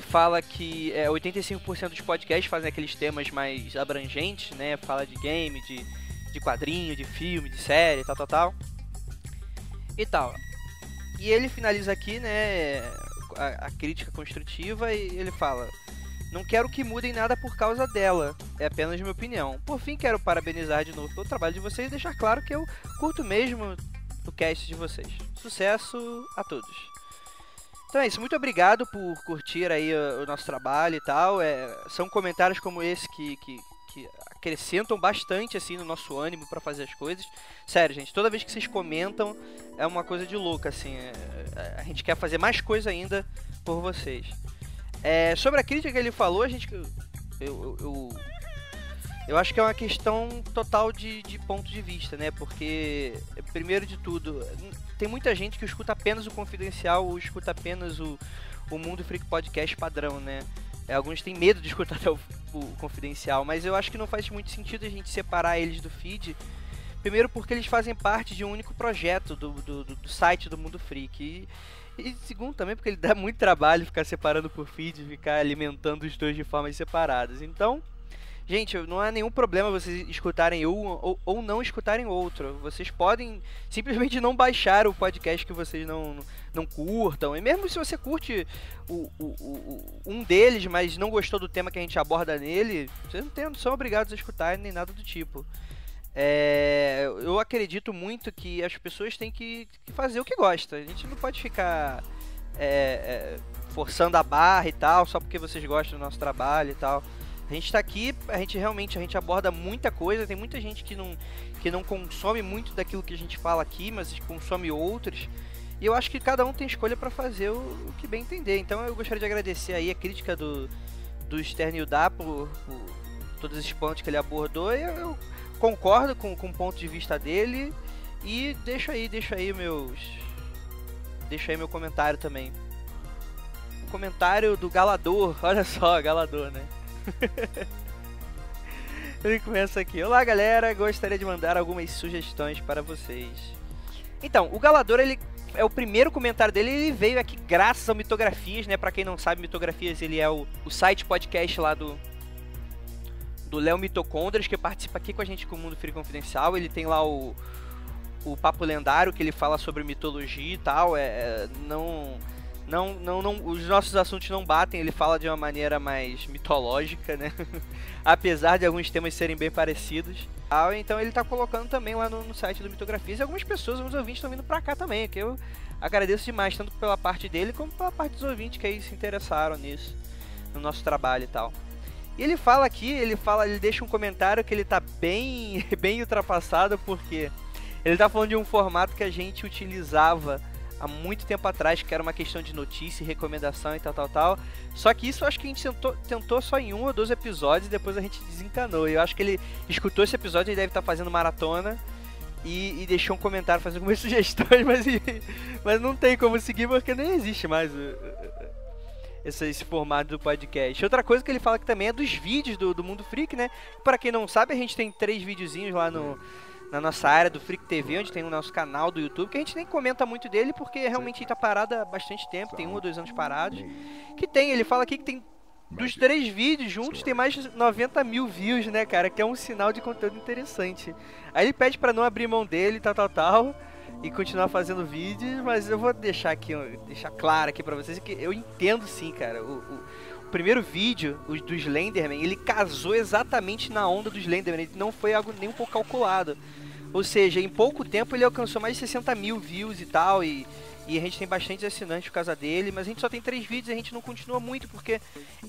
fala que 85% dos podcasts fazem aqueles temas mais abrangentes, né? Fala de game, de quadrinho, de filme, de série, tal. E tal. E ele finaliza aqui, né, a crítica construtiva, e ele fala: não quero que mudem nada por causa dela, é apenas minha opinião. Por fim, quero parabenizar de novo pelo trabalho de vocês e deixar claro que eu curto mesmo o cast de vocês. Sucesso a todos. Então é isso, muito obrigado por curtir aí o nosso trabalho e tal. São comentários como esse que acrescentam bastante assim no nosso ânimo pra fazer as coisas. Sério, gente, toda vez que vocês comentam é uma coisa de louco, assim. A gente quer fazer mais coisa ainda por vocês. Sobre a crítica que ele falou, eu acho que é uma questão total de ponto de vista, né? Porque, primeiro de tudo, tem muita gente que escuta apenas o Confidencial ou escuta apenas o Mundo Freak Podcast padrão, né? Alguns têm medo de escutar até o Confidencial, mas eu acho que não faz muito sentido a gente separar eles do feed. Primeiro porque eles fazem parte de um único projeto do site do Mundo Freak. E segundo também porque ele dá muito trabalho ficar separando por feed, ficar alimentando os dois de formas separadas. Então, gente, não há nenhum problema vocês escutarem ou não escutarem outro. Vocês podem simplesmente não baixar o podcast que vocês não curtam. E mesmo se você curte um deles, mas não gostou do tema que a gente aborda nele, vocês não são obrigados a escutar nem nada do tipo. Eu acredito muito que as pessoas têm que fazer o que gostam. A gente não pode ficar forçando a barra e tal, só porque vocês gostam do nosso trabalho e tal. A gente tá aqui, a gente aborda muita coisa, tem muita gente que não consome muito daquilo que a gente fala aqui, mas consome outros. E eu acho que cada um tem escolha para fazer o que bem entender. Então eu gostaria de agradecer aí a crítica do Sternildar por todos esses pontos que ele abordou. E eu concordo com o ponto de vista dele e deixo aí meu comentário também. O comentário do Galador, olha só, Galador, né? Ele começa aqui: olá galera, gostaria de mandar algumas sugestões para vocês. Então, o Galador, ele é o primeiro comentário dele, ele veio aqui graças ao Mitografias, né? Pra quem não sabe, Mitografias, ele é o site podcast lá do Léo Mitocondras, que participa aqui com a gente com o Mundo Freak Confidencial. Ele tem lá o Papo Lendário, que ele fala sobre mitologia e tal. Os nossos assuntos não batem, ele fala de uma maneira mais mitológica, né? Apesar de alguns temas serem bem parecidos. Então ele tá colocando também lá no site do Mitografias. E algumas pessoas, alguns ouvintes estão vindo pra cá também, que eu agradeço demais, tanto pela parte dele como pela parte dos ouvintes que aí se interessaram nisso, no nosso trabalho e tal. E ele fala aqui, ele deixa um comentário que ele tá bem ultrapassado, porque ele tá falando de um formato que a gente utilizava há muito tempo atrás, que era uma questão de notícia, recomendação e tal. Só que isso eu acho que a gente tentou só em 1 ou 2 episódios e depois a gente desencanou. E eu acho que ele escutou esse episódio, ele deve estar fazendo maratona e deixou um comentário fazendo algumas sugestões, mas não tem como seguir porque nem existe mais esse formato do podcast. Outra coisa que ele fala que também é dos vídeos do Mundo Freak, né? Para quem não sabe, a gente tem 3 videozinhos lá na nossa área do Freak TV, onde tem o nosso canal do YouTube, que a gente nem comenta muito dele, porque realmente ele tá parado há bastante tempo, tem 1 ou 2 anos parados. Ele fala aqui que tem, dos 3 vídeos juntos, tem mais de 90 mil views, né, cara, que é um sinal de conteúdo interessante. Aí ele pede pra não abrir mão dele, tal, e continuar fazendo vídeos, mas eu vou deixar claro aqui pra vocês que eu entendo sim, cara. O primeiro vídeo, o do Slenderman, ele casou exatamente na onda do Slenderman, ele não foi algo nem um pouco calculado. Ou seja, em pouco tempo ele alcançou mais de 60 mil views e tal, e a gente tem bastante assinantes por causa dele, mas a gente só tem 3 vídeos e a gente não continua muito, porque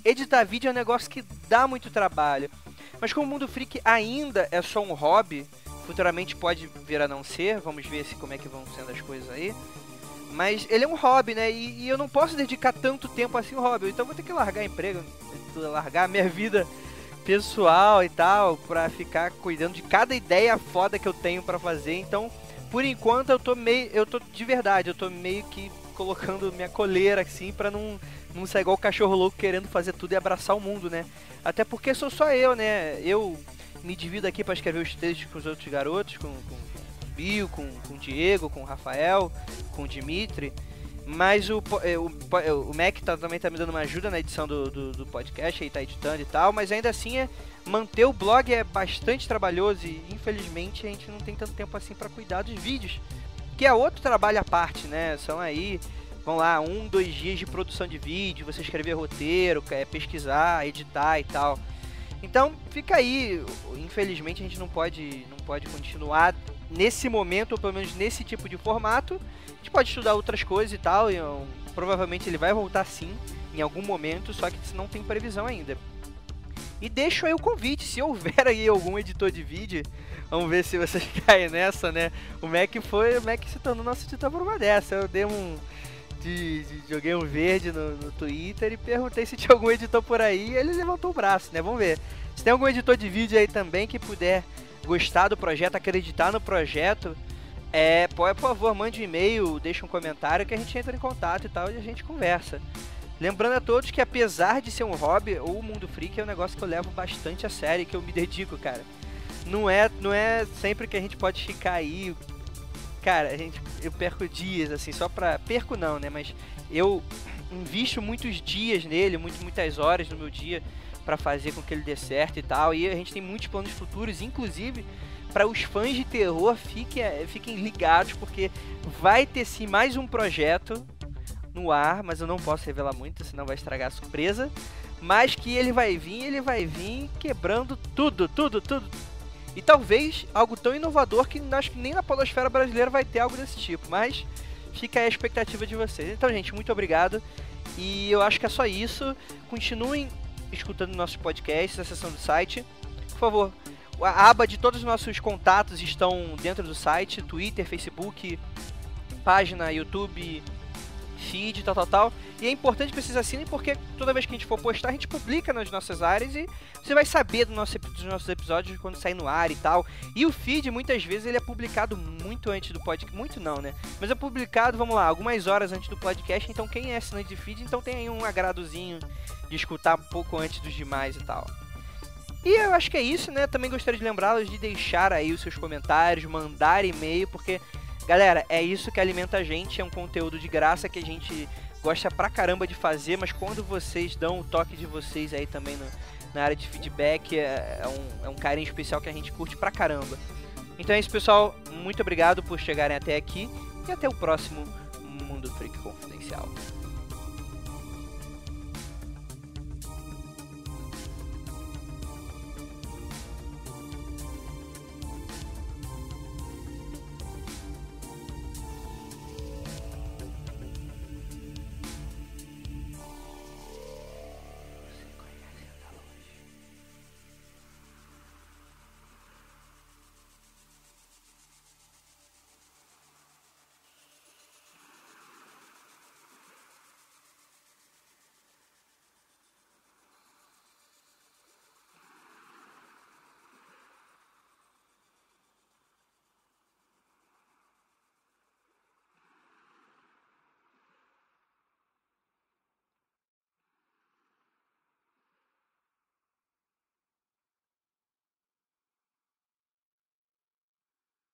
editar vídeo é um negócio que dá muito trabalho. Mas como o Mundo Freak ainda é só um hobby, futuramente pode vir a não ser, vamos ver como é que vão sendo as coisas aí. Mas ele é um hobby, né? E eu não posso dedicar tanto tempo assim ao hobby. Então eu vou ter que largar emprego, largar minha vida pessoal e tal, pra ficar cuidando de cada ideia foda que eu tenho pra fazer. Então, por enquanto, eu tô meio que colocando minha coleira assim, pra não sair igual o cachorro louco querendo fazer tudo e abraçar o mundo, né? Até porque sou só eu, né? Eu me divido aqui pra escrever os textos com os outros garotos, com o Bill, com o Diego, com o Rafael, com o Dimitri. Mas o Mac também tá me dando uma ajuda na edição do podcast, aí tá editando e tal, mas ainda assim manter o blog é bastante trabalhoso e infelizmente a gente não tem tanto tempo assim pra cuidar dos vídeos, que é outro trabalho à parte, né? São aí, vão lá, 1, 2 dias de produção de vídeo, você escrever roteiro, pesquisar, editar e tal. Então fica aí, infelizmente a gente não pode continuar nesse momento, ou pelo menos nesse tipo de formato. A gente pode estudar outras coisas e tal, e provavelmente ele vai voltar sim, em algum momento, só que não tem previsão ainda. E deixo aí o convite, se houver aí algum editor de vídeo, vamos ver se vocês caem nessa, né? O Mac se tornou nosso editor por uma dessa. Eu dei joguei um verde no Twitter e perguntei se tinha algum editor por aí, e ele levantou o braço, né? Vamos ver. Se tem algum editor de vídeo aí também que puder gostar do projeto, acreditar no projeto, por favor, mande um e-mail, deixa um comentário que a gente entra em contato e tal, e a gente conversa. Lembrando a todos que, apesar de ser um hobby, o Mundo Freak é um negócio que eu levo bastante a sério, que eu me dedico, cara. Não é sempre que a gente pode ficar aí. Cara, eu perco dias, assim, só pra... Perco não, né? Mas eu invisto muitos dias nele, muitas horas no meu dia pra fazer com que ele dê certo e tal. E a gente tem muitos planos futuros, inclusive para os fãs de terror, fiquem ligados, porque vai ter sim mais um projeto no ar, mas eu não posso revelar muito, senão vai estragar a surpresa. Mas que ele vai vir quebrando tudo. E talvez algo tão inovador que acho que nem na podosfera brasileira vai ter algo desse tipo. Mas fica aí a expectativa de vocês. Então, gente, muito obrigado. E eu acho que é só isso. Continuem escutando nossos podcasts, a seção do site. Por favor, a aba de todos os nossos contatos estão dentro do site. Twitter, Facebook, página, YouTube, feed, tal. E é importante que vocês assinem, porque toda vez que a gente for postar, a gente publica nas nossas áreas e você vai saber dos nossos episódios quando sair no ar e tal. E o feed, muitas vezes, ele é publicado muito antes do podcast. Muito não, né? Mas é publicado, vamos lá, algumas horas antes do podcast. Então quem é assinante de feed, então tem aí um agradozinho de escutar um pouco antes dos demais e tal. E eu acho que é isso, né? Também gostaria de lembrá-los de deixar aí os seus comentários, mandar e-mail, porque... Galera, é isso que alimenta a gente, é um conteúdo de graça que a gente gosta pra caramba de fazer, mas quando vocês dão o toque de vocês aí também na área de feedback, é um carinho especial que a gente curte pra caramba. Então é isso, pessoal, muito obrigado por chegarem até aqui e até o próximo Mundo Freak Confidencial.